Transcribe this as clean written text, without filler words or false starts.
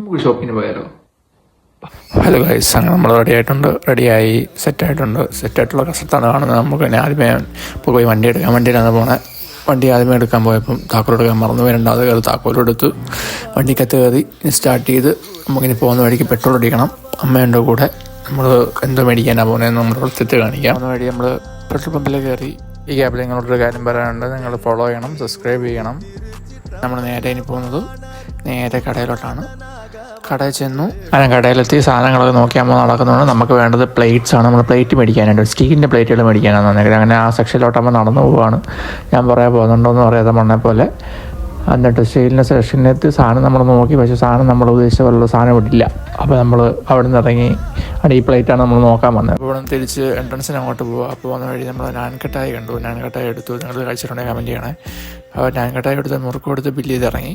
നമുക്ക് ഷോപ്പിന് പോയാലോ? Hello guys, അങ്ങനെ നമ്മൾ റെഡിയായി സെറ്റായിട്ടുള്ള കസത്താണ് കാണുന്നത്. നമുക്ക് തന്നെ ആദ്യമേ പോയി വണ്ടിയിലാണ് പോണേ. വണ്ടി ആദ്യമേ എടുക്കാൻ പോയപ്പം താക്കോൽ എടുക്കാൻ മറന്നു പോയി. രണ്ടാമത് കയറി താക്കോലെടുത്ത് വണ്ടിക്കകത്ത് കയറി സ്റ്റാർട്ട് ചെയ്ത് നമുക്കിനി പോകുന്ന വഴിക്ക് പെട്രോൾ അടിക്കണം. അമ്മയുണ്ട് കൂടെ. നമ്മൾ എന്തോ മേടിക്കാനാണ് പോകുന്നതെന്ന് നമ്മൾ കുറച്ചിട്ട് കാണിക്കാം. പോകുന്ന വഴി നമ്മൾ പെട്രോൾ പമ്പിൽ കയറി. ഈ ക്യാബിൽ നിങ്ങളോടൊരു കാര്യം പറയാനുണ്ട്, നിങ്ങൾ ഫോളോ ചെയ്യണം, സബ്സ്ക്രൈബ് ചെയ്യണം. നമ്മൾ ഇനി പോകുന്നത് നേരെ കടയിലോട്ടാണ്. കടയിൽ ചെന്നു. അങ്ങനെ കടയിലെത്തി സാധനങ്ങളൊക്കെ നോക്കിയാകുമ്പോൾ നടക്കുന്നുണ്ട്. നമുക്ക് വേണ്ടത് പ്ലേറ്റ്സ് ആണ്. നമ്മൾ പ്ലേറ്റ് മേടിക്കാനായിട്ട് സ്റ്റീലിൻ്റെ പ്ലേറ്റുകൾ മേടിക്കാനാണ് വന്നേക്കുന്നത്. അങ്ങനെ ആ സെക്ഷനിലോട്ടാകുമ്പോൾ നടന്നു പോവുകയാണ്. ഞാൻ പറയാൻ പോകുന്നുണ്ടോയെന്ന് പറയാതെ മണ്ണെ പോലെ. എന്നിട്ട് സ്റ്റീലിൻ്റെ സെക്ഷനിലെത്തി സാധനം നമ്മൾ നോക്കി, പക്ഷേ സാധനം നമ്മൾ ഉദ്ദേശിച്ച പോലുള്ള സാധനം ഇടില്ല. അപ്പോൾ നമ്മൾ അവിടെ നിന്ന് ഇറങ്ങി ഈ പ്ലേറ്റാണ് നമ്മൾ നോക്കാൻ വന്നത്. അപ്പോൾ ഇവിടെ നിന്ന് തിരിച്ച് എൻട്രൻസിന് അങ്ങോട്ട് പോകുക. അപ്പോൾ വന്ന വഴി നമ്മൾ നാൻകട്ടായി കണ്ടു. നാൻകട്ടായി എടുത്തു. നിങ്ങൾ കഴിച്ചിട്ടുണ്ടെങ്കിൽ കമൻറ്റ് ചെയ്യണേ. അപ്പോൾ നാൻകട്ടായി എടുത്ത് മുറുക്ക് കൊടുത്ത് ബില്ല് ചെയ്ത് ഇറങ്ങി.